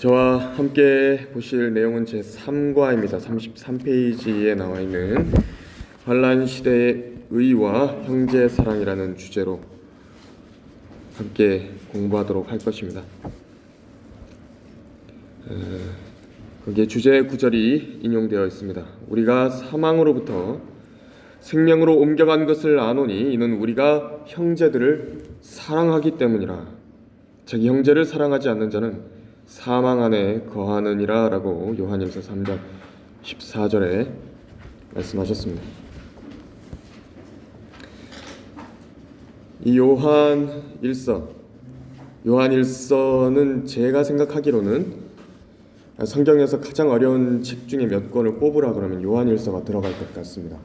저와 함께 보실 내용은 제3과입니다. 33페이지에 나와 있는 환란 시대의 의와 형제 사랑이라는 주제로 함께 공부하도록 할 것입니다. 거기에 주제 구절이 인용되어 있습니다. 우리가 사망으로부터 생명으로 옮겨간 것을 아노니 이는 우리가 형제들을 사랑하기 때문이라. 자기 형제를 사랑하지 않는 자는 사망 안에 거하느니라 라고 요한일서 3장 14절에 말씀하셨습니다. 이 요한일서는 제가 생각하기로는 성경에서 가장 어려운 책 중에 몇 권을 꼽으라 그러면 요한일서가 들어갈 것 같습니다.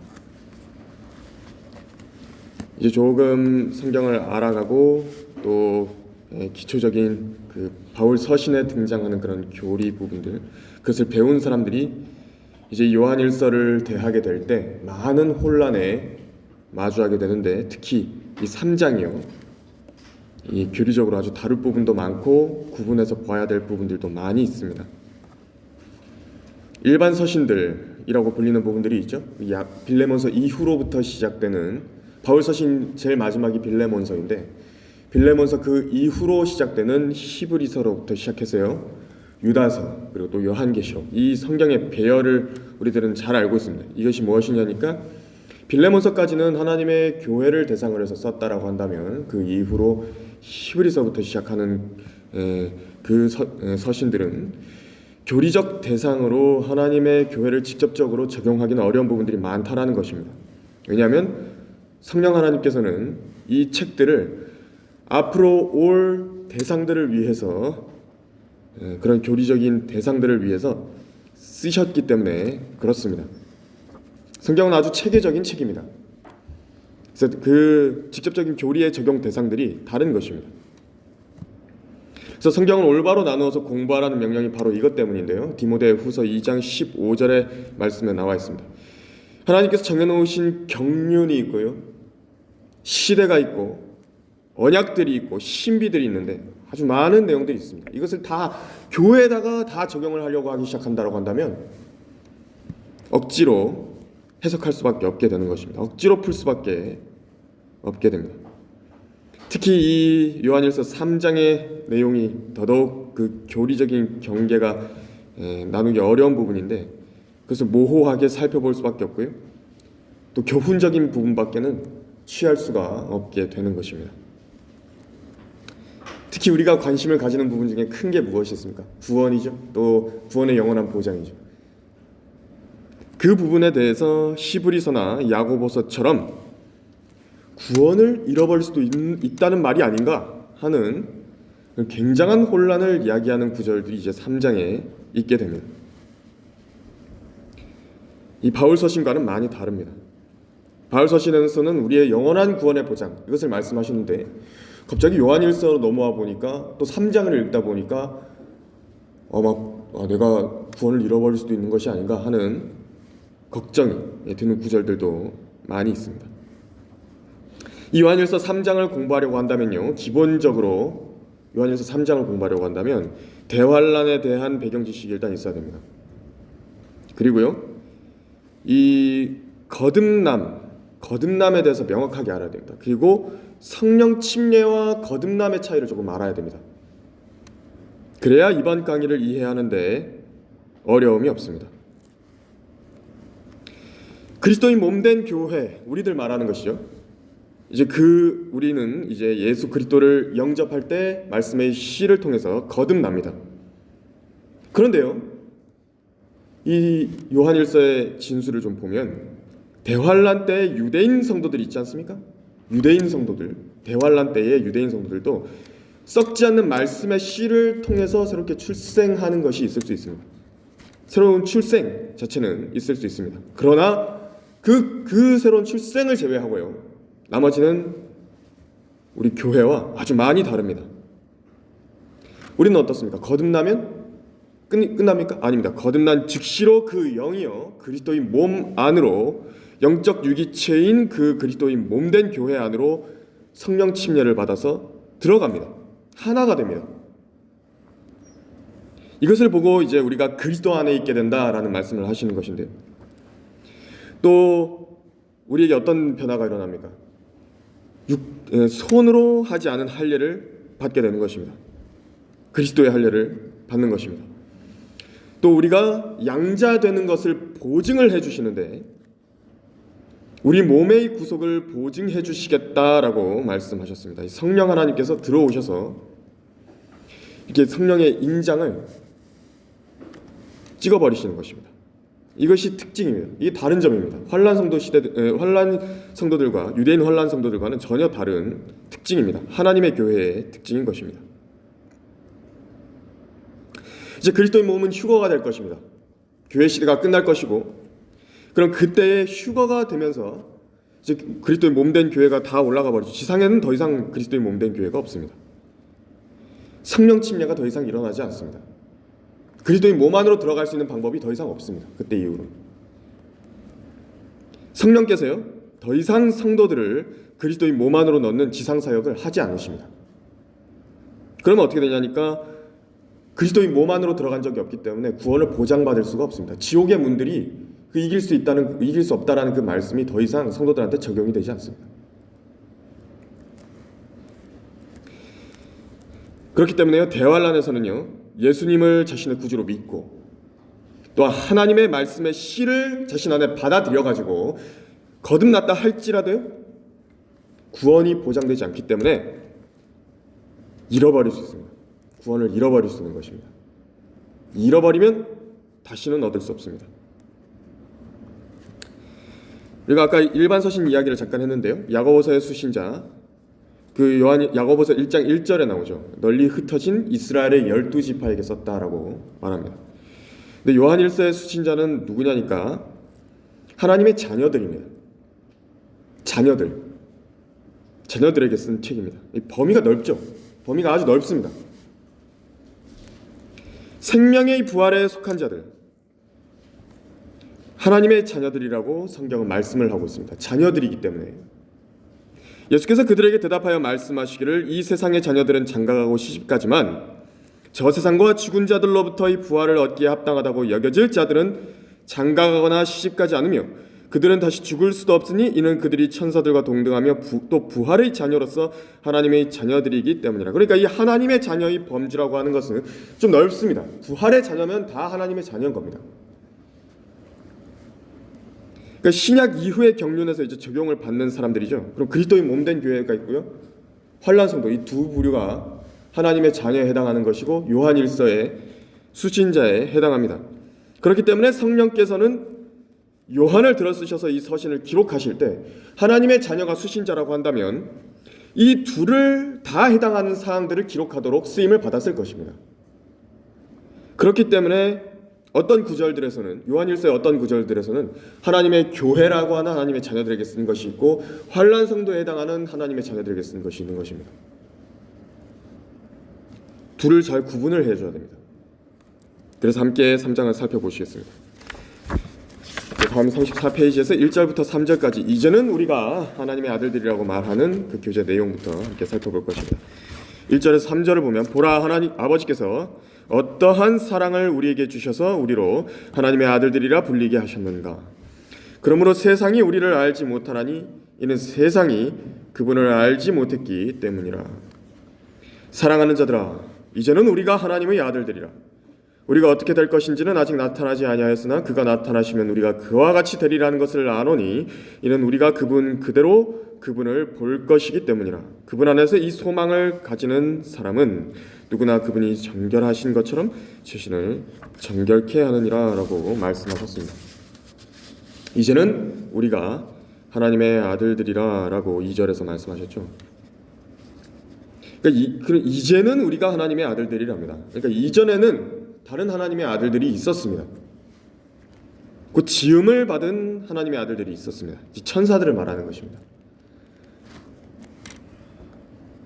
이제 조금 성경을 알아가고 또 기초적인 그 바울 서신에 등장하는 그런 교리 부분들, 그것을 배운 사람들이 이제 요한일서를 대하게 될 때 많은 혼란에 마주하게 되는데, 특히 이 3장이요, 이 교리적으로 아주 다룰 부분도 많고 구분해서 봐야 될 부분들도 많이 있습니다. 일반 서신들이라고 불리는 부분들이 있죠. 빌레몬서 이후로부터 시작되는, 바울 서신 제일 마지막이 빌레몬서인데, 빌레몬서 그 이후로 시작되는 히브리서로부터 시작해서요, 유다서 그리고 또 요한계시록, 이 성경의 배열을 우리들은 잘 알고 있습니다. 이것이 무엇이냐니까, 빌레몬서까지는 하나님의 교회를 대상으로 해서 썼다라고 한다면, 그 이후로 히브리서부터 시작하는 그 서신들은 교리적 대상으로 하나님의 교회를 직접적으로 적용하기는 어려운 부분들이 많다라는 것입니다. 왜냐하면 성령 하나님께서는 이 책들을 앞으로 올 대상들을 위해서, 그런 교리적인 대상들을 위해서 쓰셨기 때문에 그렇습니다. 성경은 아주 체계적인 책입니다. 그래서 그 직접적인 교리의 적용 대상들이 다른 것입니다. 그래서 성경을 올바로 나누어서 공부하라는 명령이 바로 이것 때문인데요, 디모데후서 2장 15절의 말씀에 나와 있습니다. 하나님께서 정해놓으신 경륜이 있고요, 시대가 있고 언약들이 있고 신비들이 있는데 아주 많은 내용들이 있습니다. 이것을 다 교회에다가 다 적용을 하려고 하기 시작한다고 한다면 억지로 해석할 수밖에 없게 되는 것입니다. 억지로 풀 수밖에 없게 됩니다. 특히 이 요한일서 3장의 내용이 더더욱 그 교리적인 경계가 나누기 어려운 부분인데, 그것을 모호하게 살펴볼 수밖에 없고요, 또 교훈적인 부분밖에는 취할 수가 없게 되는 것입니다. 특히 우리가 관심을 가지는 부분 중에 큰 게 무엇이 있습니까? 구원이죠. 또 구원의 영원한 보장이죠. 그 부분에 대해서 히브리서나 야고보서처럼 구원을 잃어버릴 수도 있다는 말이 아닌가 하는 굉장한 혼란을 이야기하는 구절들이 이제 3장에 있게 됩니다. 이 바울 서신과는 많이 다릅니다. 바울 서신에서는 우리의 영원한 구원의 보장, 이것을 말씀하시는데, 갑자기 요한일서로 넘어와 보니까, 또 3장을 읽다 보니까 내가 구원을 잃어버릴 수도 있는 것이 아닌가 하는 걱정이 드는 구절들도 많이 있습니다. 이 요한일서 3장을 공부하려고 한다면요, 기본적으로 요한일서 3장을 공부하려고 한다면 대환란에 대한 배경 지식이 일단 있어야 됩니다. 그리고요, 이 거듭남에 대해서 명확하게 알아야 됩니다. 그리고 성령 침례와 거듭남의 차이를 조금 알아야 됩니다. 그래야 이번 강의를 이해하는데 어려움이 없습니다. 그리스도인 몸된 교회, 우리들 말하는 것이죠. 우리는 이제 예수 그리스도를 영접할 때 말씀의 씨를 통해서 거듭납니다. 그런데요, 이 요한일서의 진술을 좀 보면 대환란 때의 유대인 성도들 있지 않습니까? 유대인 성도들, 대환란 때의 유대인 성도들도 썩지 않는 말씀의 씨를 통해서 새롭게 출생하는 것이 있을 수 있습니다. 새로운 출생 자체는 있을 수 있습니다. 그러나 그 새로운 출생을 제외하고요, 나머지는 우리 교회와 아주 많이 다릅니다. 우리는 어떻습니까? 거듭나면 끝납니까? 아닙니다. 거듭난 즉시로 그 영이요, 그리스도인 몸 안으로, 영적 유기체인 그 그리스도인 몸된 교회 안으로 성령 침례를 받아서 들어갑니다. 하나가 됩니다. 이것을 보고 이제 우리가 그리스도 안에 있게 된다라는 말씀을 하시는 것인데요. 또 우리에게 어떤 변화가 일어납니까? 손으로 하지 않은 할례를 받게 되는 것입니다. 그리스도의 할례를 받는 것입니다. 또 우리가 양자 되는 것을 보증을 해주시는데 우리 몸의 구속을 보증해 주시겠다라고 말씀하셨습니다. 성령 하나님께서 들어오셔서 이렇게 성령의 인장을 찍어버리시는 것입니다. 이것이 특징입니다. 이게 다른 점입니다. 환란 성도들과 유대인 환란 성도들과는 전혀 다른 특징입니다. 하나님의 교회의 특징인 것입니다. 이제 그리스도의 몸은 휴거가 될 것입니다. 교회 시대가 끝날 것이고, 그럼 그때의 휴거가 되면서 이제 그리스도의 몸된 교회가 다 올라가 버리죠. 지상에는 더 이상 그리스도의 몸된 교회가 없습니다. 성령 침례가 더 이상 일어나지 않습니다. 그리스도의 몸 안으로 들어갈 수 있는 방법이 더 이상 없습니다. 그때 이후로 성령께서요 더 이상 성도들을 그리스도의 몸 안으로 넣는 지상 사역을 하지 않으십니다. 그러면 어떻게 되냐니까 그리스도의 몸 안으로 들어간 적이 없기 때문에 구원을 보장받을 수가 없습니다. 지옥의 문들이 이길 수 없다라는 그 말씀이 더 이상 성도들한테 적용이 되지 않습니다. 그렇기 때문에요, 대환란에서는요 예수님을 자신의 구주로 믿고 또한 하나님의 말씀의 씨를 자신 안에 받아들여 가지고 거듭났다 할지라도요 구원이 보장되지 않기 때문에 잃어버릴 수 있습니다. 구원을 잃어버릴 수 있는 것입니다. 잃어버리면 다시는 얻을 수 없습니다. 우리가 아까 일반 서신 이야기를 잠깐 했는데요, 야고보서의 수신자 야고보서 1장 1절에 나오죠. 널리 흩어진 이스라엘의 12지파에게 썼다라고 말합니다. 근데 요한 1서의 수신자는 누구냐니까 하나님의 자녀들입니다. 자녀들에게 쓴 책입니다. 이 범위가 넓죠. 범위가 아주 넓습니다. 생명의 부활에 속한 자들, 하나님의 자녀들이라고 성경은 말씀을 하고 있습니다. 자녀들이기 때문에 예수께서 그들에게 대답하여 말씀하시기를 이 세상의 자녀들은 장가가고 시집가지만 저 세상과 죽은 자들로부터의 부활을 얻기에 합당하다고 여겨질 자들은 장가가거나 시집가지 않으며 그들은 다시 죽을 수도 없으니 이는 그들이 천사들과 동등하며 또 부활의 자녀로서 하나님의 자녀들이기 때문이라. 그러니까 이 하나님의 자녀의 범주라고 하는 것은 좀 넓습니다. 부활의 자녀면 다 하나님의 자녀인 겁니다. 그러니까 신약 이후의 경륜에서 이제 적용을 받는 사람들이죠. 그럼 그리스도의 몸된 교회가 있고요, 환란 성도, 이 두 부류가 하나님의 자녀에 해당하는 것이고 요한 1서의 수신자에 해당합니다. 그렇기 때문에 성령께서는 요한을 들어 쓰셔서 이 서신을 기록하실 때 하나님의 자녀가 수신자라고 한다면 이 둘을 다 해당하는 사항들을 기록하도록 쓰임을 받았을 것입니다. 그렇기 때문에 어떤 구절들에서는, 요한 1서의 어떤 구절들에서는 하나님의 교회라고 하는 하나님의 자녀들에게 쓴 것이 있고 환란 성도에 해당하는 하나님의 자녀들에게 쓴 것이 있는 것입니다. 둘을 잘 구분을 해줘야 됩니다. 그래서 함께 3장을 살펴보시겠습니다. 다음 34페이지에서 1절부터 3절까지 이제는 우리가 하나님의 아들들이라고 말하는 그 교재 내용부터 함께 살펴볼 것입니다. 1절에서 3절을 보면 보라, 하나님 아버지께서 어떠한 사랑을 우리에게 주셔서 우리로 하나님의 아들들이라 불리게 하셨는가. 그러므로 세상이 우리를 알지 못하나니 이는 세상이 그분을 알지 못했기 때문이라. 사랑하는 자들아, 이제는 우리가 하나님의 아들들이라. 우리가 어떻게 될 것인지는 아직 나타나지 아니하였으나 그가 나타나시면 우리가 그와 같이 되리라는 것을 아노니 이는 우리가 그분 그대로 그분을 볼 것이기 때문이라. 그분 안에서 이 소망을 가지는 사람은 누구나 그분이 정결하신 것처럼 자신을 정결케 하느니라 라고 말씀하셨습니다. 이제는 우리가 하나님의 아들들이라 라고 2절에서 말씀하셨죠. 그러니까 이제는 우리가 하나님의 아들들이랍니다. 그러니까 이전에는 다른 하나님의 아들들이 있었습니다. 그 지음을 받은 하나님의 아들들이 있었습니다. 천사들을 말하는 것입니다.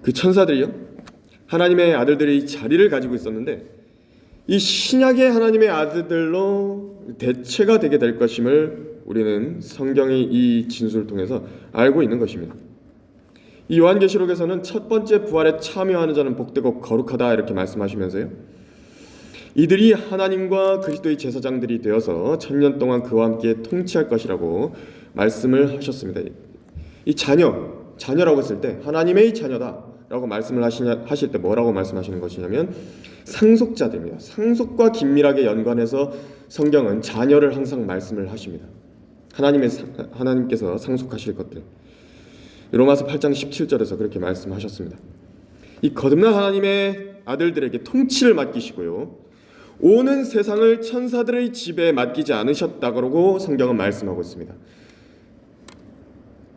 그 천사들이요, 하나님의 아들들이 자리를 가지고 있었는데 이 신약의 하나님의 아들들로 대체가 되게 될 것임을 우리는 성경의 이 진술을 통해서 알고 있는 것입니다. 이 요한계시록에서는 첫 번째 부활에 참여하는 자는 복되고 거룩하다 이렇게 말씀하시면서요, 이들이 하나님과 그리스도의 제사장들이 되어서 1000년 동안 그와 함께 통치할 것이라고 말씀을 하셨습니다. 이 자녀라고 했을 때 하나님의 자녀다라고 말씀을 하실 때 뭐라고 말씀하시는 것이냐면 상속자들입니다. 상속과 긴밀하게 연관해서 성경은 자녀를 항상 말씀을 하십니다. 하나님께서 상속하실 것들. 로마서 8장 17절에서 그렇게 말씀하셨습니다. 이 거듭난 하나님의 아들들에게 통치를 맡기시고요, 오는 세상을 천사들의 지배에 맡기지 않으셨다고 성경은 말씀하고 있습니다.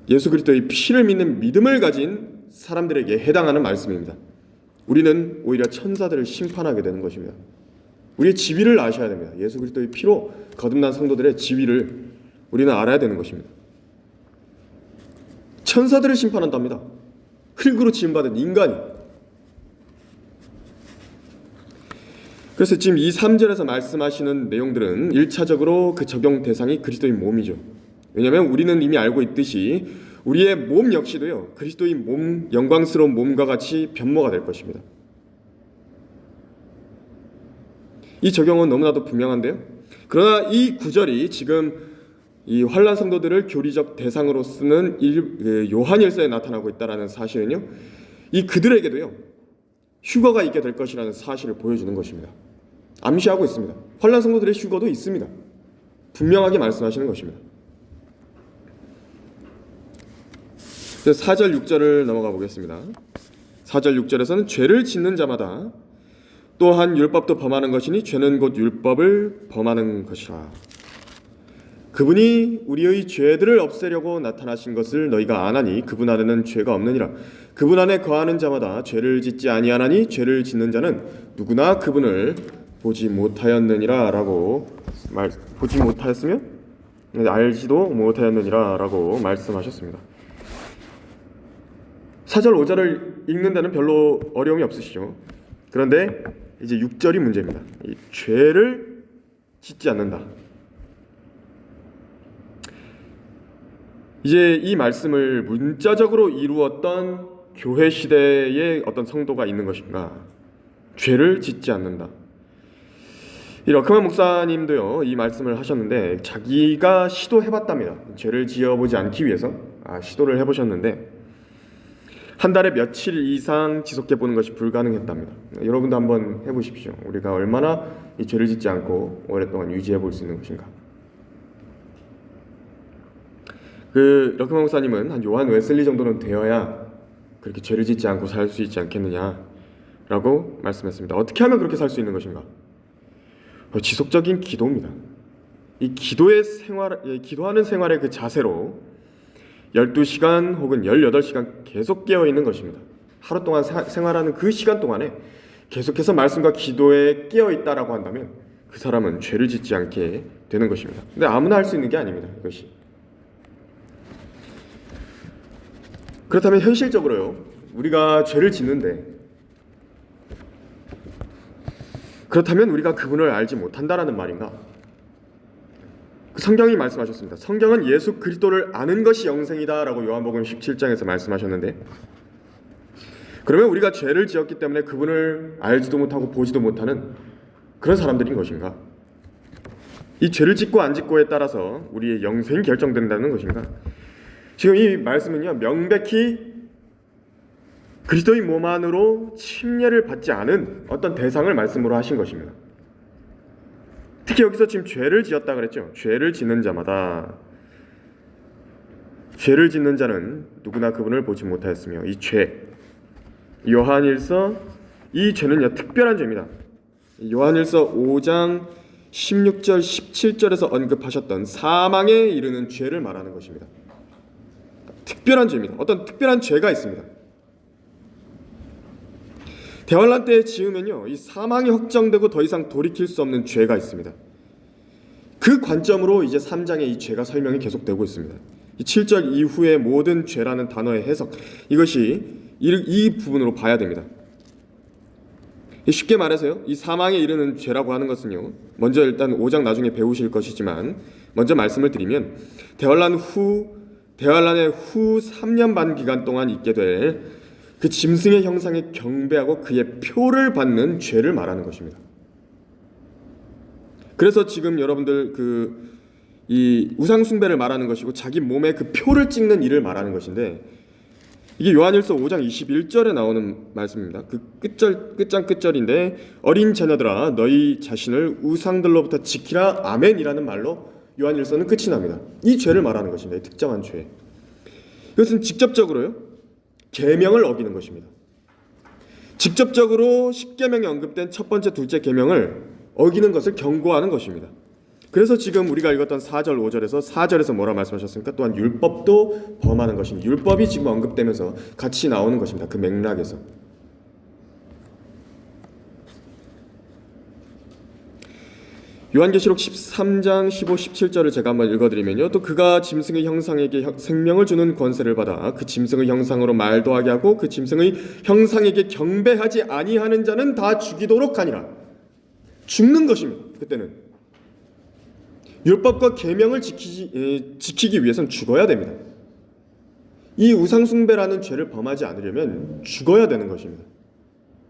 예수 그리스도의 피를 믿는 믿음을 가진 사람들에게 해당하는 말씀입니다. 우리는 오히려 천사들을 심판하게 되는 것입니다. 우리의 지위를 아셔야 됩니다. 예수 그리스도의 피로 거듭난 성도들의 지위를 우리는 알아야 되는 것입니다. 천사들을 심판한답니다. 흙으로 지음받은 인간이. 그래서 지금 이 3절에서 말씀하시는 내용들은 1차적으로 그 적용 대상이 그리스도의 몸이죠. 왜냐하면 우리는 이미 알고 있듯이 우리의 몸 역시도요, 그리스도의 몸, 영광스러운 몸과 같이 변모가 될 것입니다. 이 적용은 너무나도 분명한데요. 그러나 이 구절이 지금 이 환난 성도들을 교리적 대상으로 쓰는 요한일서에 나타나고 있다는 사실은요, 이 그들에게도요 휴거가 있게 될 것이라는 사실을 보여주는 것입니다. 암시하고 있습니다. 환난 성도들의 휴거도 있습니다. 분명하게 말씀하시는 것입니다. 4절 6절을 넘어가 보겠습니다. 4절 6절에서는 죄를 짓는 자마다 또한 율법도 범하는 것이니 죄는 곧 율법을 범하는 것이라. 그분이 우리의 죄들을 없애려고 나타나신 것을 너희가 아나니 그분 안에는 죄가 없느니라. 그분 안에 거하는 자마다 죄를 짓지 아니하나니 죄를 짓는 자는 누구나 그분을 보지 못하였느니라 라고 보지 못하였으며 알지도 못하였느니라 라고 말씀하셨습니다. 4절 5절을 읽는 데는 별로 어려움이 없으시죠. 그런데 이제 6절이 문제입니다. 이 죄를 짓지 않는다. 이제 이 말씀을 문자적으로 이루었던 교회 시대의 어떤 성도가 있는 것인가? 죄를 짓지 않는다. 이 러크만 목사님도요, 이 말씀을 하셨는데 자기가 시도해봤답니다. 죄를 지어보지 않기 위해서 시도를 해보셨는데 한 달에 며칠 이상 지속해보는 것이 불가능했답니다. 여러분도 한번 해보십시오. 우리가 얼마나 이 죄를 짓지 않고 오랫동안 유지해볼 수 있는 것인가. 그 러크만 목사님은 한 요한 웨슬리 정도는 되어야 그렇게 죄를 짓지 않고 살 수 있지 않겠느냐라고 말씀했습니다. 어떻게 하면 그렇게 살 수 있는 것인가? 지속적인 기도입니다. 이 기도하는 생활의 그 자세로 12시간 혹은 18시간 계속 깨어있는 것입니다. 하루 동안 생활하는 그 시간 동안에 계속해서 말씀과 기도에 깨어있다라고 한다면 그 사람은 죄를 짓지 않게 되는 것입니다. 근데 아무나 할 수 있는 게 아닙니다. 이것이. 그렇다면 현실적으로요, 우리가 죄를 짓는데 그렇다면 우리가 그분을 알지 못한다라는 말인가? 성경이 말씀하셨습니다. 성경은 예수 그리스도를 아는 것이 영생이다라고 요한복음 17장에서 말씀하셨는데, 그러면 우리가 죄를 지었기 때문에 그분을 알지도 못하고 보지도 못하는 그런 사람들인 것인가? 이 죄를 짓고 안 짓고에 따라서 우리의 영생이 결정된다는 것인가? 지금 이 말씀은요, 명백히 그리스도의 몸 안으로 침례를 받지 않은 어떤 대상을 말씀으로 하신 것입니다. 특히 여기서 지금 죄를 지었다 그랬죠. 죄를 짓는 자마다, 죄를 짓는 자는 누구나 그분을 보지 못하였으며, 이 죄, 요한일서, 이 죄는요 특별한 죄입니다. 요한일서 5장 16절 17절에서 언급하셨던 사망에 이르는 죄를 말하는 것입니다. 특별한 죄입니다. 어떤 특별한 죄가 있습니다. 대환란 때에 지으면요, 이 사망이 확정되고 더 이상 돌이킬 수 없는 죄가 있습니다. 그 관점으로 이제 3장의 이 죄가 설명이 계속되고 있습니다. 이 7절 이후의 모든 죄라는 단어의 해석, 이것이 이 부분으로 봐야 됩니다. 쉽게 말해서요, 이 사망에 이르는 죄라고 하는 것은요, 먼저 일단 5장 나중에 배우실 것이지만 먼저 말씀을 드리면 대환란의 후 3년 반 기간 동안 있게 될 그 짐승의 형상에 경배하고 그의 표를 받는 죄를 말하는 것입니다. 그래서 지금 여러분들 이 우상 숭배를 말하는 것이고 자기 몸에 그 표를 찍는 일을 말하는 것인데, 이게 요한일서 5장 21절에 나오는 말씀입니다. 그 끝장 끝절인데, 어린 자녀들아 너희 자신을 우상들로부터 지키라 아멘이라는 말로 요한일서는 끝이 납니다. 이 죄를 말하는 것입니다. 이 특정한 죄. 이것은 직접적으로요, 계명을 어기는 것입니다. 직접적으로 십계명에 언급된 첫 번째, 둘째 계명을 어기는 것을 경고하는 것입니다. 그래서 지금 우리가 읽었던 4절, 5절에서 4절에서 뭐라 말씀하셨습니까? 또한 율법도 범하는 것입니다. 율법이 지금 언급되면서 같이 나오는 것입니다. 그 맥락에서. 요한계시록 13장 15, 17절을 제가 한번 읽어드리면요, 또 그가 짐승의 형상에게 생명을 주는 권세를 받아 그 짐승의 형상으로 말도 하게 하고 그 짐승의 형상에게 경배하지 아니하는 자는 다 죽이도록 하니라. 죽는 것입니다. 그때는 율법과 계명을 지키기 위해서는 죽어야 됩니다. 이 우상 숭배라는 죄를 범하지 않으려면 죽어야 되는 것입니다.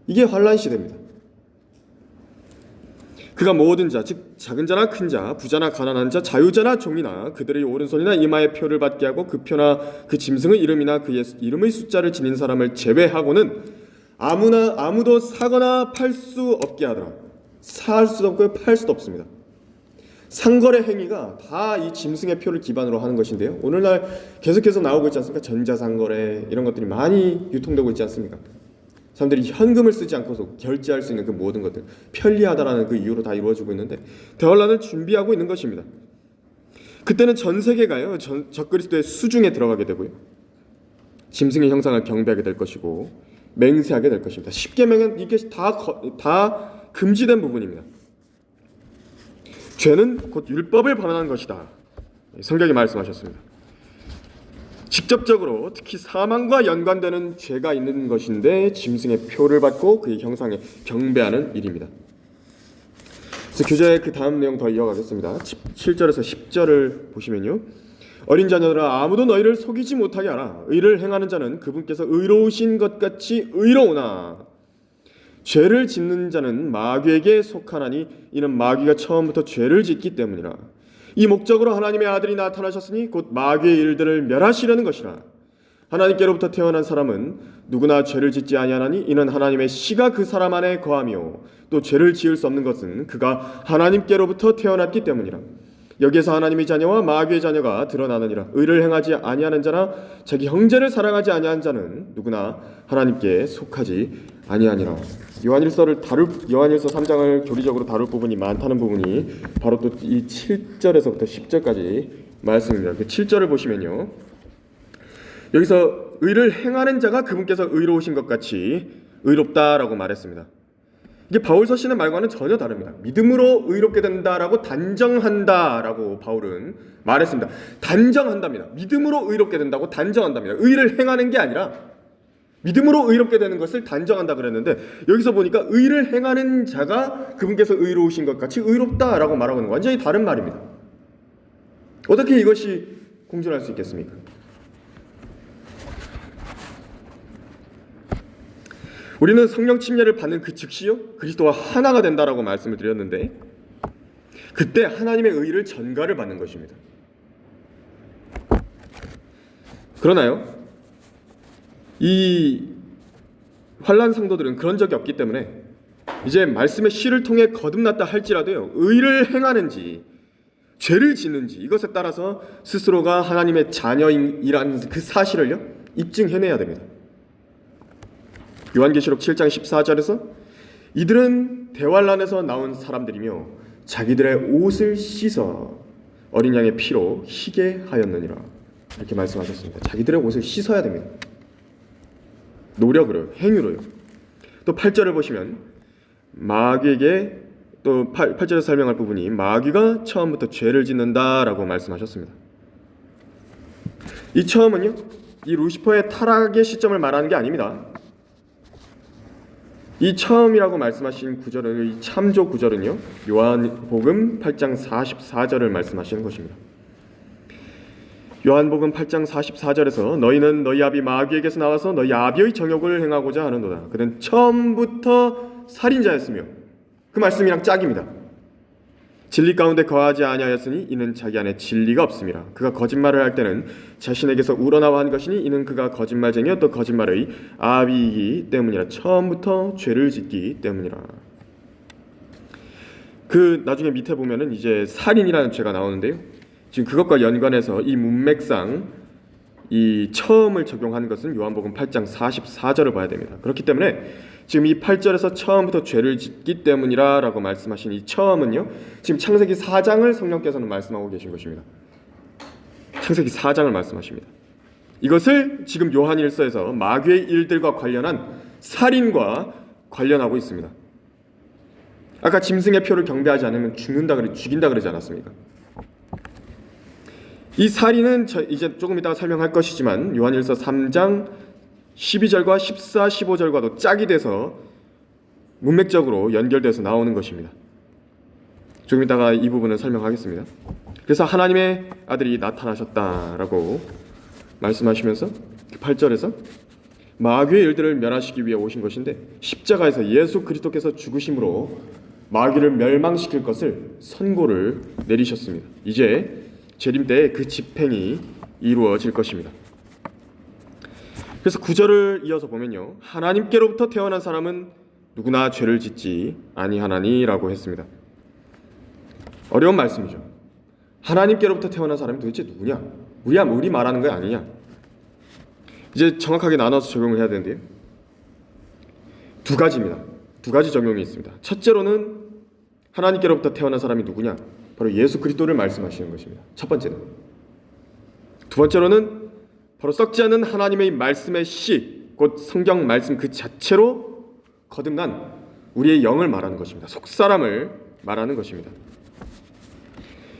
이게 환란 시대입니다. 그가 모든 자, 즉 작은 자나 큰 자, 부자나 가난한 자, 자유자나 종이나 그들의 오른손이나 이마에 표를 받게 하고 그 표나 그 짐승의 이름이나 그의 이름의 숫자를 지닌 사람을 제외하고는 아무도 사거나 팔 수 없게 하더라. 살 수도 없고 팔 수도 없습니다. 상거래 행위가 다 이 짐승의 표를 기반으로 하는 것인데요, 오늘날 계속해서 나오고 있지 않습니까? 전자상거래 이런 것들이 많이 유통되고 있지 않습니까? 사람들이 현금을 쓰지 않고서 결제할 수 있는 그 모든 것들, 편리하다라는 그 이유로 다 이루어지고 있는데, 대환란을 준비하고 있는 것입니다. 그때는 전 세계가요, 적그리스도의 수중에 들어가게 되고요, 짐승의 형상을 경배하게 될 것이고 맹세하게 될 것입니다. 십계명은 이게 다 금지된 부분입니다. 죄는 곧 율법을 범하는 것이다. 성경이 말씀하셨습니다. 직접적으로 특히 사망과 연관되는 죄가 있는 것인데 짐승의 표를 받고 그의 형상에 경배하는 일입니다. 그래서 교재의 그 다음 내용 더 이어가겠습니다. 7절에서 10절을 보시면요, 어린 자녀들아 아무도 너희를 속이지 못하게 하라. 의를 행하는 자는 그분께서 의로우신 것 같이 의로우나 죄를 짓는 자는 마귀에게 속하나니 이는 마귀가 처음부터 죄를 짓기 때문이라. 이 목적으로 하나님의 아들이 나타나셨으니 곧 마귀의 일들을 멸하시려는 것이라. 하나님께로부터 태어난 사람은 누구나 죄를 짓지 아니하나니 이는 하나님의 씨가 그 사람 안에 거하며 또 죄를 지을 수 없는 것은 그가 하나님께로부터 태어났기 때문이라. 여기에서 하나님의 자녀와 마귀의 자녀가 드러나느니라. 의를 행하지 아니하는 자나 자기 형제를 사랑하지 아니하는 자는 누구나 하나님께 속하지 아니하니라. 요한일서 3장을 교리적으로 다룰 부분이 많다는 부분이 바로 또 이 7절에서부터 10절까지 말씀입니다. 그 7절을 보시면요, 여기서 의를 행하는 자가 그분께서 의로우신 것 같이 의롭다라고 말했습니다. 이게 바울 서신의 말과는 전혀 다릅니다. 믿음으로 의롭게 된다라고 단정한다라고 바울은 말했습니다. 단정한답니다. 믿음으로 의롭게 된다고 단정한답니다. 의를 행하는 게 아니라 믿음으로 의롭게 되는 것을 단정한다 그랬는데, 여기서 보니까 의를 행하는 자가 그분께서 의로우신 것 같이 의롭다라고 말하고 있는 완전히 다른 말입니다. 어떻게 이것이 공존할 수 있겠습니까? 우리는 성령 침례를 받는 그 즉시요 그리스도와 하나가 된다라고 말씀을 드렸는데, 그때 하나님의 의를 전가를 받는 것입니다. 그러나요? 이 환난 성도들은 그런 적이 없기 때문에 이제 말씀의 씨를 통해 거듭났다 할지라도요, 의를 행하는지 죄를 짓는지 이것에 따라서 스스로가 하나님의 자녀이라는 그 사실을요 입증해내야 됩니다. 요한계시록 7장 14절에서 이들은 대환란에서 나온 사람들이며 자기들의 옷을 씻어 어린 양의 피로 희게 하였느니라, 이렇게 말씀하셨습니다. 자기들의 옷을 씻어야 됩니다. 노력으로요, 행위로요. 또 8절을 보시면 마귀에게, 또 8절에서 설명할 부분이 마귀가 처음부터 죄를 짓는다라고 말씀하셨습니다. 이 처음은요, 이 루시퍼의 타락의 시점을 말하는 게 아닙니다. 이 처음이라고 말씀하신 구절은, 이 참조 구절은요, 요한복음 8장 44절을 말씀하시는 것입니다. 요한복음 8장 44절에서 너희는 너희 아비 마귀에게서 나와서 너희 아비의 정욕을 행하고자 하는도다. 그는 처음부터 살인자였으며, 그 말씀이랑 짝입니다. 진리 가운데 거하지 아니하였으니 이는 자기 안에 진리가 없음이라. 그가 거짓말을 할 때는 자신에게서 우러나와 한 것이니 이는 그가 거짓말쟁이여 또 거짓말의 아비이기 때문이라. 처음부터 죄를 짓기 때문이라. 그 나중에 밑에 보면은 이제 살인이라는 죄가 나오는데요. 지금 그것과 연관해서 이 문맥상 이 처음을 적용하는 것은 요한복음 8장 44절을 봐야 됩니다. 그렇기 때문에 지금 이 8절에서 처음부터 죄를 짓기 때문이라 라고 말씀하신 이 처음은요, 지금 창세기 4장을 성령께서는 말씀하고 계신 것입니다. 창세기 4장을 말씀하십니다. 이것을 지금 요한일서에서 마귀의 일들과 관련한 살인과 관련하고 있습니다. 아까 짐승의 표를 경배하지 않으면 죽인다 그러지 않았습니까? 이 살인은 이제 조금 이따가 설명할 것이지만 요한일서 3장 12절과 14, 15절과도 짝이 돼서 문맥적으로 연결돼서 나오는 것입니다. 조금 이따가 이 부분을 설명하겠습니다. 그래서 하나님의 아들이 나타나셨다라고 말씀하시면서 8절에서 마귀의 일들을 멸하시기 위해 오신 것인데 십자가에서 예수 그리스도께서 죽으심으로 마귀를 멸망시킬 것을 선고를 내리셨습니다. 이제 재림 때에 그 집행이 이루어질 것입니다. 그래서 9절을 이어서 보면요, 하나님께로부터 태어난 사람은 누구나 죄를 짓지 아니하나니라고 했습니다. 어려운 말씀이죠. 하나님께로부터 태어난 사람이 도대체 누구냐? 우리 말하는 거 아니냐? 이제 정확하게 나눠서 적용을 해야 되는데요, 두 가지입니다. 두 가지 적용이 있습니다. 첫째로는 하나님께로부터 태어난 사람이 누구냐? 바로 예수 그리스도를 말씀하시는 것입니다. 첫 번째는. 두 번째로는 바로 썩지 않는 하나님의 말씀의 씨, 곧 성경 말씀 그 자체로 거듭난 우리의 영을 말하는 것입니다. 속사람을 말하는 것입니다.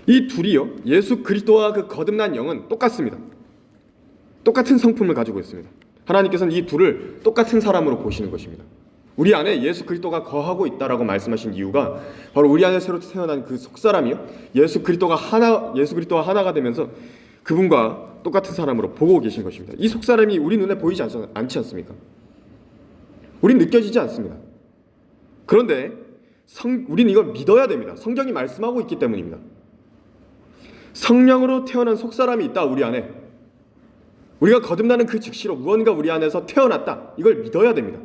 이 둘이요, 예수 그리스도와 그 거듭난 영은 똑같습니다. 똑같은 성품을 가지고 있습니다. 하나님께서는 이 둘을 똑같은 사람으로 보시는 것입니다. 우리 안에 예수 그리스도가 거하고 있다라고 말씀하신 이유가 바로 우리 안에 새로 태어난 그 속사람이요, 예수 그리스도와 하나가 되면서 그분과 똑같은 사람으로 보고 계신 것입니다. 이 속사람이 우리 눈에 보이지 않지 않습니까? 우린 느껴지지 않습니다. 그런데 우리는 이걸 믿어야 됩니다. 성경이 말씀하고 있기 때문입니다. 성령으로 태어난 속사람이 있다, 우리 안에. 우리가 거듭나는 그 즉시로 무언가 우리 안에서 태어났다, 이걸 믿어야 됩니다.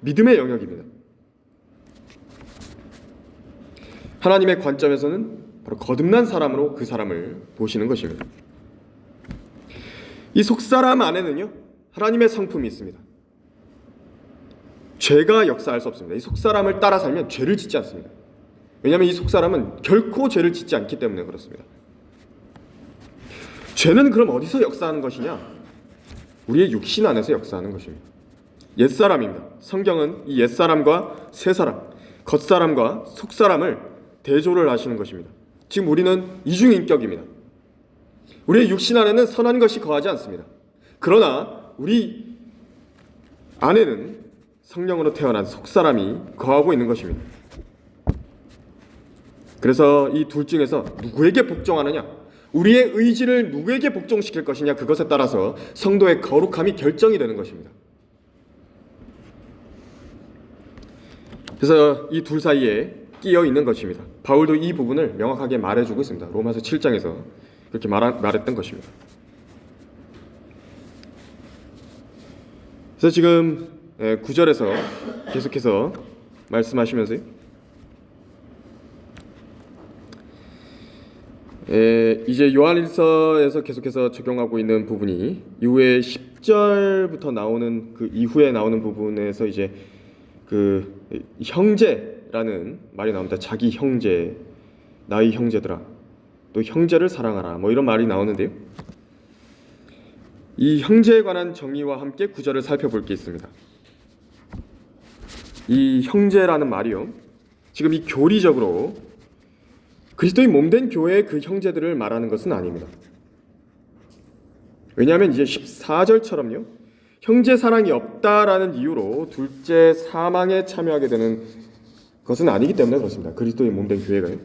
믿음의 영역입니다. 하나님의 관점에서는 바로 거듭난 사람으로 그 사람을 보시는 것입니다. 이 속사람 안에는요, 하나님의 성품이 있습니다. 죄가 역사할 수 없습니다. 이 속사람을 따라 살면 죄를 짓지 않습니다. 왜냐하면 이 속사람은 결코 죄를 짓지 않기 때문에 그렇습니다. 죄는 그럼 어디서 역사하는 것이냐? 우리의 육신 안에서 역사하는 것입니다. 옛사람입니다. 성경은 이 옛사람과 새사람, 겉사람과 속사람을 대조를 하시는 것입니다. 지금 우리는 이중인격입니다. 우리의 육신 안에는 선한 것이 거하지 않습니다. 그러나 우리 안에는 성령으로 태어난 속사람이 거하고 있는 것입니다. 그래서 이 둘 중에서 누구에게 복종하느냐, 우리의 의지를 누구에게 복종시킬 것이냐, 그것에 따라서 성도의 거룩함이 결정이 되는 것입니다. 그래서 이 둘 사이에 끼어 있는 것입니다. 바울도 이 부분을 명확하게 말해주고 있습니다. 로마서 7장에서 그렇게 말했던 것입니다. 그래서 지금 9절에서 계속해서 말씀하시면서요, 이제 요한일서에서 계속해서 적용하고 있는 부분이 이후에 10절부터 나오는 그 이후에 나오는 부분에서 이제 그 형제라는 말이 나옵니다. 자기 형제, 나의 형제들아, 또 형제를 사랑하라, 뭐 이런 말이 나오는데요, 이 형제에 관한 정의와 함께 구절을 살펴볼 게 있습니다. 이 형제라는 말이요, 지금 이 교리적으로 그리스도의 몸된 교회의 그 형제들을 말하는 것은 아닙니다. 왜냐하면 이제 14절처럼요, 형제 사랑이 없다라는 이유로 둘째 사망에 참여하게 되는 것은 아니기 때문에 그렇습니다. 그리스도의 몸된 교회가요.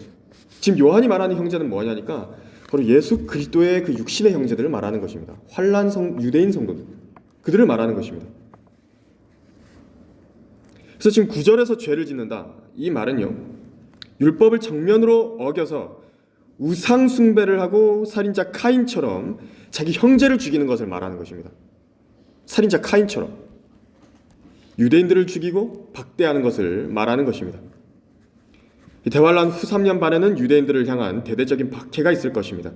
지금 요한이 말하는 형제는 뭐냐니까 바로 예수 그리스도의 그 육신의 형제들을 말하는 것입니다. 유대인 성도들, 그들을 말하는 것입니다. 그래서 지금 9절에서 죄를 짓는다, 이 말은요, 율법을 정면으로 어겨서 우상 숭배를 하고 살인자 카인처럼 자기 형제를 죽이는 것을 말하는 것입니다. 살인자 카인처럼 유대인들을 죽이고 박대하는 것을 말하는 것입니다. 대환란 후 3년 반에는 유대인들을 향한 대대적인 박해가 있을 것입니다.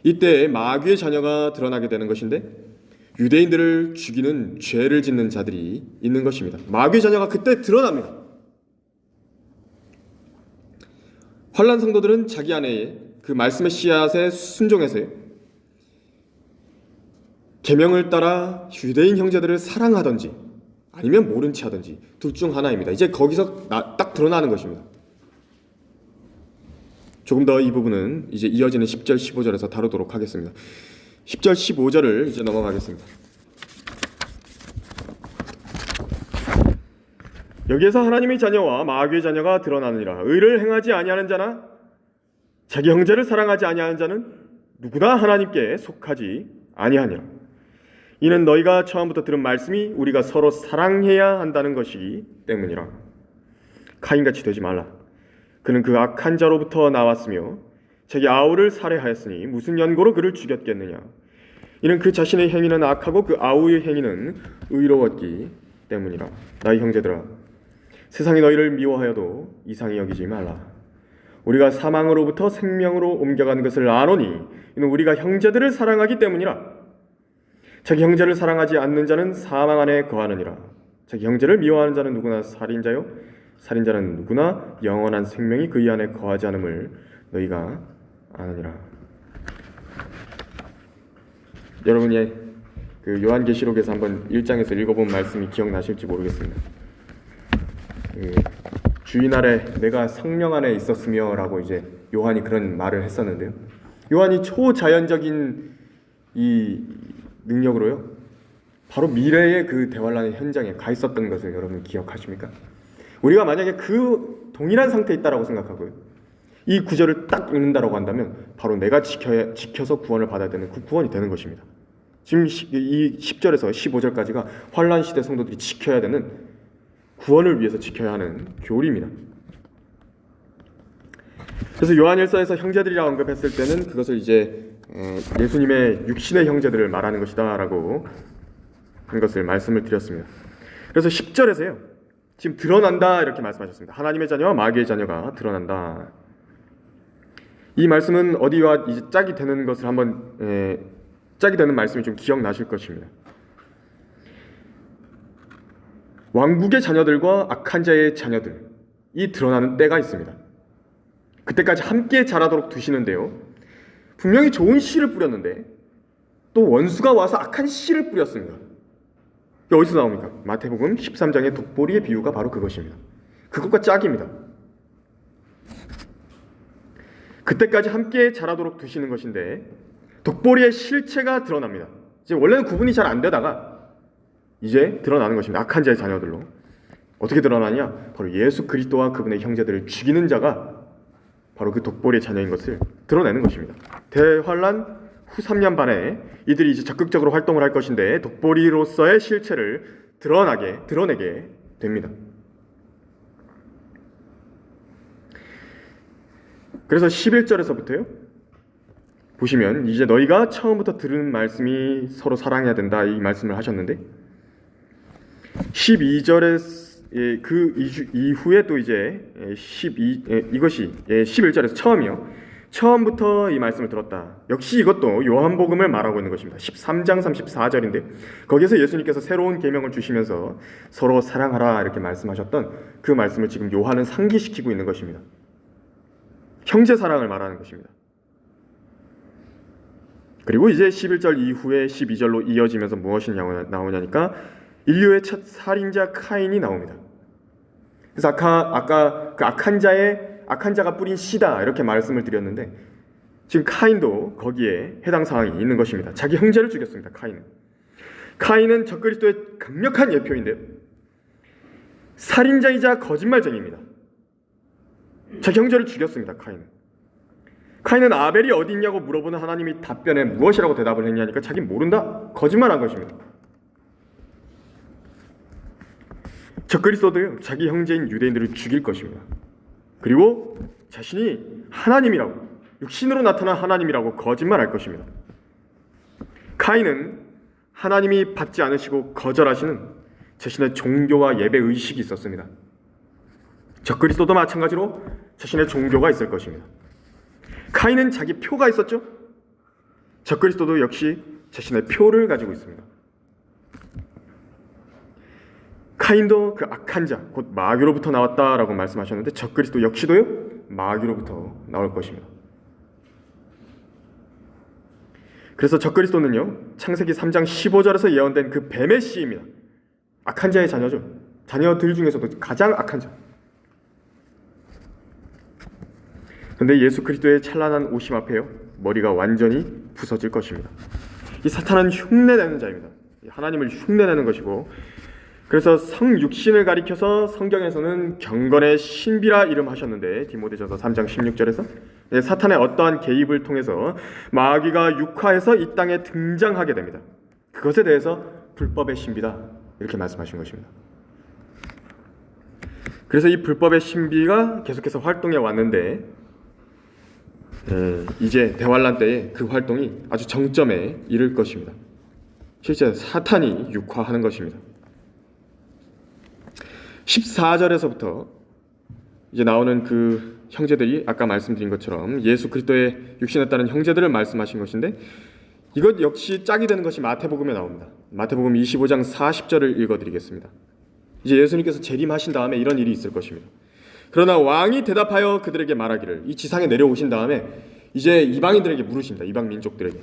이때 마귀의 자녀가 드러나게 되는 것인데 유대인들을 죽이는 죄를 짓는 자들이 있는 것입니다. 마귀의 자녀가 그때 드러납니다. 환란 성도들은 자기 안에 그 말씀의 씨앗에 순종해서요, 계명을 따라 유대인 형제들을 사랑하든지 아니면 모른 체 하든지 둘 중 하나입니다. 이제 거기서 딱 드러나는 것입니다. 조금 더 이 부분은 이제 이어지는 10절 15절에서 다루도록 하겠습니다. 10절 15절을 이제 넘어가겠습니다. 여기에서 하나님의 자녀와 마귀의 자녀가 드러나느니라. 의를 행하지 아니하는 자나 자기 형제를 사랑하지 아니하는 자는 누구나 하나님께 속하지 아니하니라. 이는 너희가 처음부터 들은 말씀이 우리가 서로 사랑해야 한다는 것이기 때문이라. 카인같이 되지 말라. 그는 그 악한 자로부터 나왔으며 자기 아우를 살해하였으니 무슨 연고로 그를 죽였겠느냐. 이는 그 자신의 행위는 악하고 그 아우의 행위는 의로웠기 때문이라. 나의 형제들아, 세상이 너희를 미워하여도 이상히 여기지 말라. 우리가 사망으로부터 생명으로 옮겨간 것을 아노니 이는 우리가 형제들을 사랑하기 때문이라. 자기 형제를 사랑하지 않는 자는 사망 안에 거하느니라. 자기 형제를 미워하는 자는 누구나 살인자요 살인자는 누구나 영원한 생명이 그의 안에 거하지 않음을 너희가 아느니라. 여러분이 그 요한계시록에서 한번 1장에서 읽어본 말씀이 기억나실지 모르겠습니다. 주인 아래 내가 성령 안에 있었으며 라고 이제 요한이 그런 말을 했었는데요. 요한이 초자연적인 이 능력으로요, 바로 미래의 그 대환란의 현장에 가 있었던 것을 여러분 기억하십니까? 우리가 만약에 그 동일한 상태에 있다라고 생각하고요, 이 구절을 딱 읽는다라고 한다면 바로 내가 지켜서 구원을 받아야 되는 그 구원이 되는 것입니다. 지금 이 10절에서 15절까지가 환란 시대 성도들이 지켜야 되는, 구원을 위해서 지켜야 하는 교리입니다. 그래서 요한일서에서 형제들이라고 언급했을 때는 그것을 이제 예수님의 육신의 형제들을 말하는 것이다 라고 한 것을 말씀을 드렸습니다. 그래서 10절에서요, 지금 드러난다 이렇게 말씀하셨습니다. 하나님의 자녀와 마귀의 자녀가 드러난다. 이 말씀은 어디와 이제 짝이 되는 것을 한번 짝이 되는 말씀이 좀 기억나실 것입니다. 왕국의 자녀들과 악한 자의 자녀들이 드러나는 때가 있습니다. 그때까지 함께 자라도록 두시는데요, 분명히 좋은 씨를 뿌렸는데 또 원수가 와서 악한 씨를 뿌렸습니다. 이게 어디서 나옵니까? 마태복음 13장의 독보리의 비유가 바로 그것입니다. 그것과 짝입니다. 그때까지 함께 자라도록 두시는 것인데 독보리의 실체가 드러납니다. 이제 원래는 구분이 잘 안 되다가 이제 드러나는 것입니다. 악한 자의 자녀들로. 어떻게 드러나냐? 바로 예수 그리스도와 그분의 형제들을 죽이는 자가 바로 그 독보리의 자녀인 것을 드러내는 것입니다. 대환란 후 3년 반에 이들이 이제 적극적으로 활동을 할 것인데 독보리로서의 실체를 드러내게 됩니다. 그래서 11절에서부터요, 보시면 이제 너희가 처음부터 들은 말씀이 서로 사랑해야 된다 이 말씀을 하셨는데 12절에 그 이후에 또 이제 이것이 11절에서 처음부터 이 말씀을 들었다. 역시 이것도 요한복음을 말하고 있는 것입니다. 13장 34절인데 거기에서 예수님께서 새로운 계명을 주시면서 서로 사랑하라 이렇게 말씀하셨던 그 말씀을 지금 요한은 상기시키고 있는 것입니다. 형제 사랑을 말하는 것입니다. 그리고 이제 11절 이후에 12절로 이어지면서 무엇이 나오냐니까 인류의 첫 살인자 카인이 나옵니다. 그래서 아까 그 악한 자가 뿌린 씨다 이렇게 말씀을 드렸는데 지금 카인도 거기에 해당 사항이 있는 것입니다. 자기 형제를 죽였습니다. 카인은 적그리스도의 강력한 예표인데요, 살인자이자 거짓말쟁이입니다. 자기 형제를 죽였습니다. 카인은 아벨이 어디 있냐고 물어보는 하나님이 답변에 무엇이라고 대답을 했냐니까 자기 모른다, 거짓말한 것입니다. 적그리스도도요, 자기 형제인 유대인들을 죽일 것입니다. 그리고 자신이 하나님이라고, 육신으로 나타난 하나님이라고 거짓말할 것입니다. 카인은 하나님이 받지 않으시고 거절하시는 자신의 종교와 예배 의식이 있었습니다. 적그리스도도 마찬가지로 자신의 종교가 있을 것입니다. 카인은 자기 표가 있었죠. 적그리스도도 역시 자신의 표를 가지고 있습니다. 카인도 그 악한 자, 곧 마귀로부터 나왔다라고 말씀하셨는데 적그리스도 역시도요, 마귀로부터 나올 것입니다. 그래서 적그리스도는요, 창세기 3장 15절에서 예언된 그 뱀의 씨입니다. 악한 자의 자녀죠. 자녀들 중에서도 가장 악한 자. 그런데 예수 그리스도의 찬란한 오심 앞에요, 머리가 완전히 부서질 것입니다. 이 사탄은 흉내내는 자입니다. 하나님을 흉내내는 것이고, 그래서 성육신을 가리켜서 성경에서는 경건의 신비라 이름하셨는데, 디모데전서 3장 16절에서 사탄의 어떠한 개입을 통해서 마귀가 육화해서 이 땅에 등장하게 됩니다. 그것에 대해서 불법의 신비다 이렇게 말씀하신 것입니다. 그래서 이 불법의 신비가 계속해서 활동해 왔는데, 이제 대환란 때에 그 활동이 아주 정점에 이를 것입니다. 실제 사탄이 육화하는 것입니다. 14절에서부터 이제 나오는 그 형제들이 아까 말씀드린 것처럼 예수 그리스도의 육신에 따른 형제들을 말씀하신 것인데, 이것 역시 짝이 되는 것이 마태복음에 나옵니다. 마태복음 25장 40절을 읽어드리겠습니다. 이제 예수님께서 재림하신 다음에 이런 일이 있을 것입니다. 그러나 왕이 대답하여 그들에게 말하기를, 이 지상에 내려오신 다음에 이제 이방인들에게 물으십니다. 이방 민족들에게,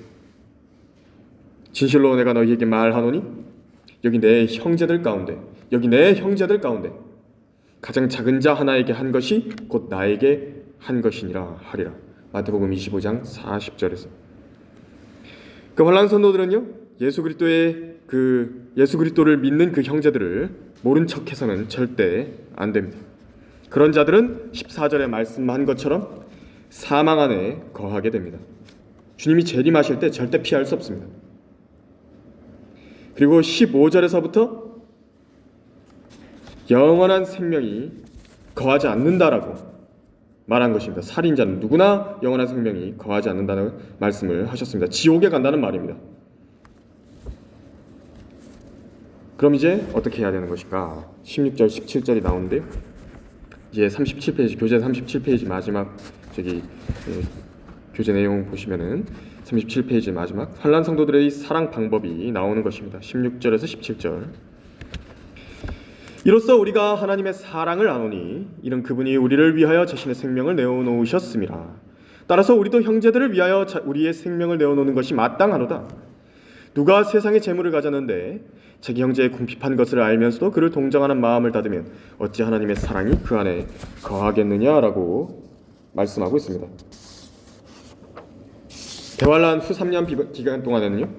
진실로 내가 너희에게 말하노니 여기 내 형제들 가운데 가장 작은 자 하나에게 한 것이 곧 나에게 한 것이니라 하리라. 마태복음 25장 40절에서 그 환난 선도들은요, 예수 그리스도를 믿는 그 형제들을 모른 척해서는 절대 안 됩니다. 그런 자들은 14절에 말씀한 것처럼 사망 안에 거하게 됩니다. 주님이 재림하실 때 절대 피할 수 없습니다. 그리고 15절에서부터 영원한 생명이 거하지 않는다라고 말한 것입니다. 살인자는 누구나 영원한 생명이 거하지 않는다는 말씀을 하셨습니다. 지옥에 간다는 말입니다. 그럼 이제 어떻게 해야 되는 것인가? 16절, 17절이 나오는데요. 이제 37페이지, 교재 37페이지 마지막 교재 내용 보시면은 37페이지 마지막 환난 성도들의 사랑 방법이 나오는 것입니다. 16절에서 17절. 이로써 우리가 하나님의 사랑을 아노니 이는 그분이 우리를 위하여 자신의 생명을 내어놓으셨습니다. 따라서 우리도 형제들을 위하여 우리의 생명을 내어놓는 것이 마땅하로다. 누가 세상의 재물을 가졌는데 자기 형제의 궁핍한 것을 알면서도 그를 동정하는 마음을 닫으면 어찌 하나님의 사랑이 그 안에 거하겠느냐라고 말씀하고 있습니다. 대환란 후 3년 기간 동안에는요,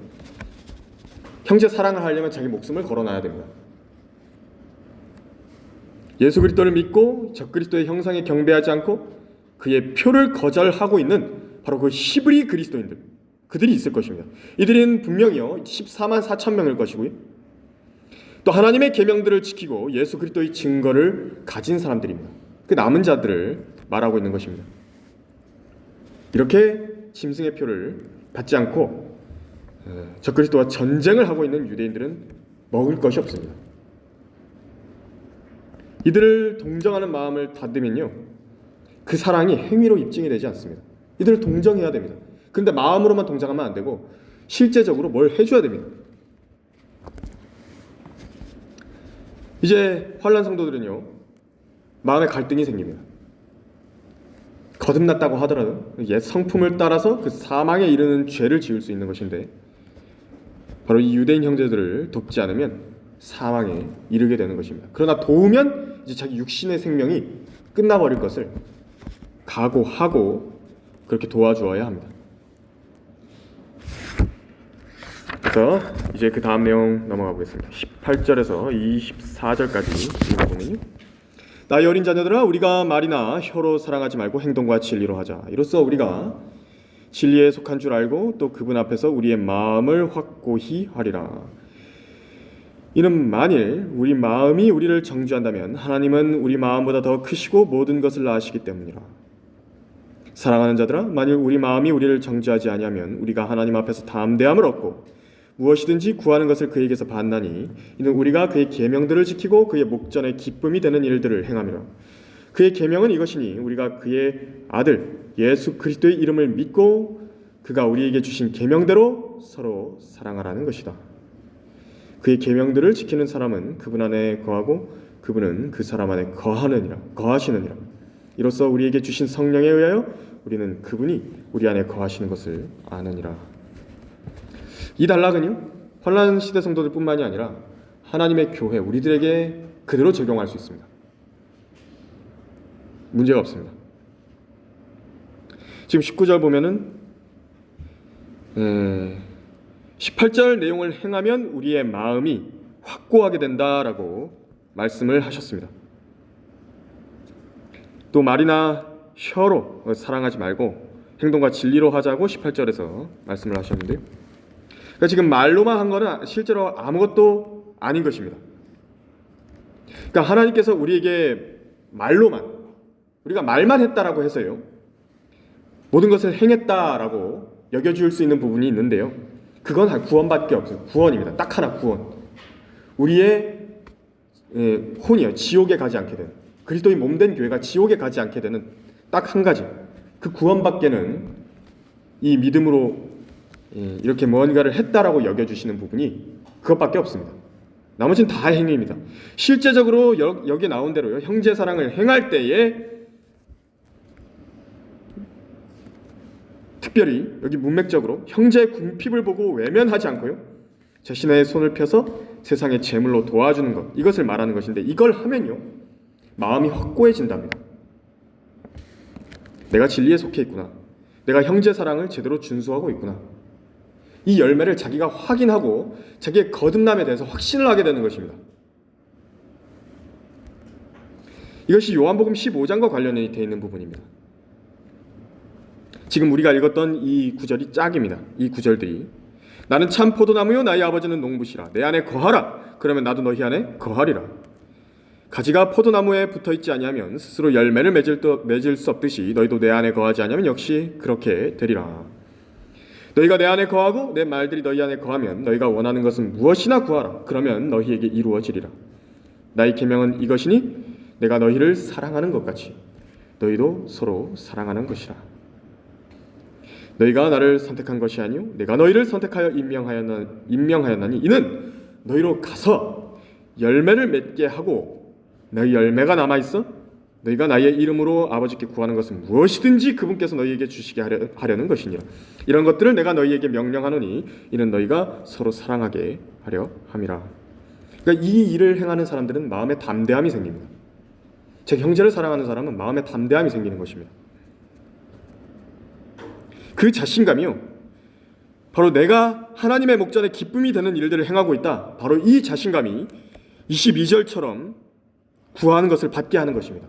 형제 사랑을 하려면 자기 목숨을 걸어놔야 됩니다. 예수 그리스도를 믿고 적그리스도의 형상에 경배하지 않고 그의 표를 거절하고 있는 바로 그 히브리 그리스도인들, 그들이 있을 것입니다. 이들은 분명히요 14만 4천 명일 것이고요, 또 하나님의 계명들을 지키고 예수 그리스도의 증거를 가진 사람들입니다. 그 남은 자들을 말하고 있는 것입니다. 이렇게 짐승의 표를 받지 않고 적그리스도와 전쟁을 하고 있는 유대인들은 먹을 것이 없습니다. 이들을 동정하는 마음을 닫으면요, 그 사랑이 행위로 입증이 되지 않습니다. 이들을 동정해야 됩니다. 그런데 마음으로만 동정하면 안 되고 실제적으로 뭘 해줘야 됩니다. 이제 환난 성도들은요, 마음에 갈등이 생깁니다. 거듭났다고 하더라도 옛 성품을 따라서 그 사망에 이르는 죄를 지을 수 있는 것인데, 바로 이 유대인 형제들을 돕지 않으면 사망에 이르게 되는 것입니다. 그러나 도우면 이제 자기 육신의 생명이 끝나버릴 것을 각오하고 그렇게 도와주어야 합니다. 그래서 이제 그 다음 내용 넘어가 보겠습니다. 18절에서 24절까지 읽어보면요, 나의 어린 자녀들아, 우리가 말이나 혀로 사랑하지 말고 행동과 진리로 하자. 이로써 우리가 진리에 속한 줄 알고 또 그분 앞에서 우리의 마음을 확고히 하리라. 이는 만일 우리 마음이 우리를 정죄한다면 하나님은 우리 마음보다 더 크시고 모든 것을 아시기 때문이라. 사랑하는 자들아, 만일 우리 마음이 우리를 정죄하지 아니하면 우리가 하나님 앞에서 담대함을 얻고 무엇이든지 구하는 것을 그에게서 받나니 이는 우리가 그의 계명들을 지키고 그의 목전에 기쁨이 되는 일들을 행함이라. 그의 계명은 이것이니 우리가 그의 아들 예수 그리스도의 이름을 믿고 그가 우리에게 주신 계명대로 서로 사랑하라는 것이다. 그의 계명들을 지키는 사람은 그분 안에 거하고 그분은 그 사람 안에 거하시느니라. 이로써 우리에게 주신 성령에 의하여 우리는 그분이 우리 안에 거하시는 것을 아느니라. 이 단락은요, 환난 시대 성도들뿐만이 아니라 하나님의 교회 우리들에게 그대로 적용할 수 있습니다. 문제가 없습니다. 지금 19절 보면은 18절 내용을 행하면 우리의 마음이 확고하게 된다라고 말씀을 하셨습니다. 또 말이나 혀로 사랑하지 말고 행동과 진리로 하자고 18절에서 말씀을 하셨는데요. 그러니까 지금 말로만 한 거는 실제로 아무것도 아닌 것입니다. 그러니까 하나님께서 우리에게 말로만, 우리가 말만 했다라고 해서요, 모든 것을 행했다라고 여겨줄 수 있는 부분이 있는데요. 그건 구원밖에 없어요. 구원입니다. 딱 하나, 구원. 우리의 혼이요, 지옥에 가지 않게 되는, 그리스도의 몸된 교회가 지옥에 가지 않게 되는 딱 한 가지, 그 구원밖에는 이 믿음으로 이렇게 뭔가를 했다라고 여겨주시는 부분이 그것밖에 없습니다. 나머지는 다 행위입니다. 실제적으로 여기 나온 대로요, 형제 사랑을 행할 때에 특별히 여기 문맥적으로 형제의 궁핍을 보고 외면하지 않고요, 자신의 손을 펴서 세상의 재물로 도와주는 것, 이것을 말하는 것인데, 이걸 하면요 마음이 확고해진답니다. 내가 진리에 속해 있구나, 내가 형제 사랑을 제대로 준수하고 있구나, 이 열매를 자기가 확인하고 자기의 거듭남에 대해서 확신을 하게 되는 것입니다. 이것이 요한복음 15장과 관련이 되어 있는 부분입니다. 지금 우리가 읽었던 이 구절이 짝입니다. 이 구절들이, 나는 참 포도나무요 나의 아버지는 농부시라, 내 안에 거하라, 그러면 나도 너희 안에 거하리라. 가지가 포도나무에 붙어있지 아니하면 스스로 열매를 맺을 수 없듯이 너희도 내 안에 거하지 아니하면 역시 그렇게 되리라. 너희가 내 안에 거하고 내 말들이 너희 안에 거하면 너희가 원하는 것은 무엇이나 구하라, 그러면 너희에게 이루어지리라. 나의 계명은 이것이니 내가 너희를 사랑하는 것 같이 너희도 서로 사랑하는 것이라. 너희가 나를 선택한 것이 아니요 내가 너희를 선택하여 임명하였나니 이는 너희로 가서 열매를 맺게 하고 너희 열매가 남아있어 너희가 나의 이름으로 아버지께 구하는 것은 무엇이든지 그분께서 너희에게 주시게 하려는 것이니라. 이런 것들을 내가 너희에게 명령하노니 이는 너희가 서로 사랑하게 하려 함이라. 그러니까 이 일을 행하는 사람들은 마음에 담대함이 생깁니다. 제 형제를 사랑하는 사람은 마음에 담대함이 생기는 것입니다. 그 자신감이요, 바로 내가 하나님의 목전에 기쁨이 되는 일들을 행하고 있다, 바로 이 자신감이 22절처럼 구하는 것을 받게 하는 것입니다.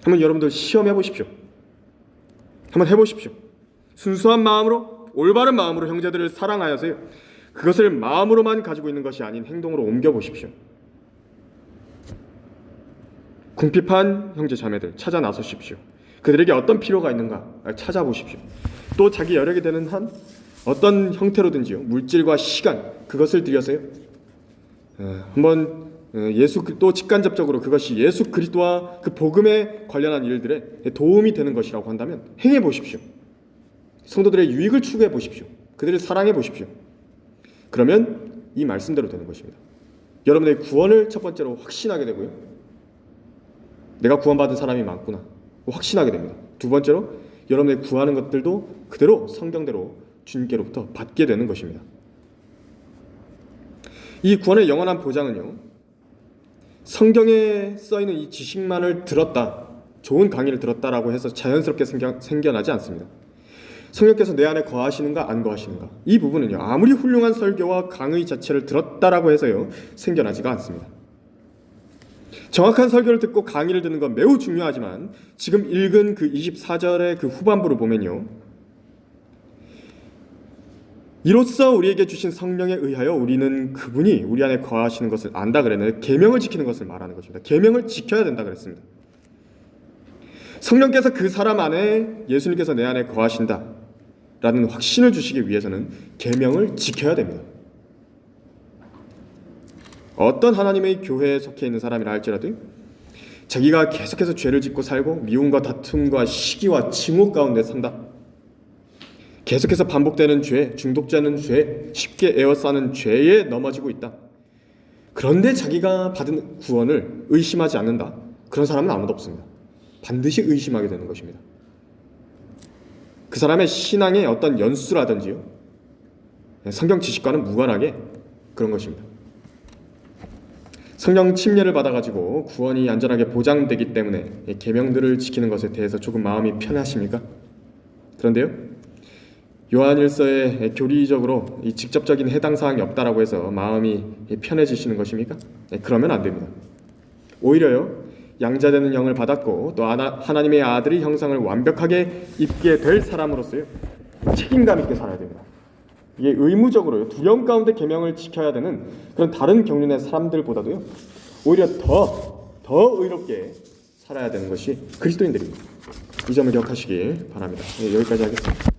한번 여러분들 시험해 보십시오. 한번 해보십시오. 순수한 마음으로, 올바른 마음으로 형제들을 사랑하여서요, 그것을 마음으로만 가지고 있는 것이 아닌 행동으로 옮겨보십시오. 궁핍한 형제 자매들 찾아 나서십시오. 그들에게 어떤 필요가 있는가 찾아보십시오. 또 자기 여력이 되는 한 어떤 형태로든지요, 물질과 시간, 그것을 들여서요, 한번 또 직간접적으로 그것이 예수 그리스도와 그 복음에 관련한 일들에 도움이 되는 것이라고 한다면 행해 보십시오. 성도들의 유익을 추구해 보십시오. 그들을 사랑해 보십시오. 그러면 이 말씀대로 되는 것입니다. 여러분의 구원을 첫 번째로 확신하게 되고요, 내가 구원받은 사람이 많구나 확신하게 됩니다. 두 번째로 여러분의 구하는 것들도 그대로 성경대로 주님께로부터 받게 되는 것입니다. 이 구원의 영원한 보장은요, 성경에 써있는 이 지식만을 들었다, 좋은 강의를 들었다라고 해서 자연스럽게 생겨나지 않습니다. 성령께서 내 안에 거하시는가 안 거하시는가, 이 부분은요, 아무리 훌륭한 설교와 강의 자체를 들었다라고 해서요 생겨나지가 않습니다. 정확한 설교를 듣고 강의를 듣는 건 매우 중요하지만 지금 읽은 그 24절의 그 후반부를 보면요, 이로써 우리에게 주신 성령에 의하여 우리는 그분이 우리 안에 거하시는 것을 안다 그랬는데 계명을 지키는 것을 말하는 것입니다. 계명을 지켜야 된다 그랬습니다. 성령께서 그 사람 안에 예수님께서 내 안에 거하신다 라는 확신을 주시기 위해서는 계명을 지켜야 됩니다. 어떤 하나님의 교회에 속해 있는 사람이라 할지라도 자기가 계속해서 죄를 짓고 살고 미움과 다툼과 시기와 증오 가운데 산다. 계속해서 반복되는 죄, 중독되는 죄, 쉽게 에워싸는 죄에 넘어지고 있다. 그런데 자기가 받은 구원을 의심하지 않는다. 그런 사람은 아무도 없습니다. 반드시 의심하게 되는 것입니다. 그 사람의 신앙의 어떤 연수라든지요, 성경 지식과는 무관하게 그런 것입니다. 성령 침례를 받아가지고 구원이 안전하게 보장되기 때문에 계명들을 지키는 것에 대해서 조금 마음이 편하십니까? 그런데요, 요한일서에 교리적으로 이 직접적인 해당 사항이 없다라고 해서 마음이 편해지시는 것입니까? 그러면 안 됩니다. 오히려요, 양자되는 영을 받았고 또 하나님의 아들의 형상을 완벽하게 입게 될 사람으로서요, 책임감 있게 살아야 됩니다. 이게 의무적으로요, 두려움 가운데 계명을 지켜야 되는 그런 다른 경륜의 사람들보다도요, 오히려 더 의롭게 살아야 되는 것이 그리스도인들입니다. 이 점을 기억하시길 바랍니다. 여기까지 하겠습니다.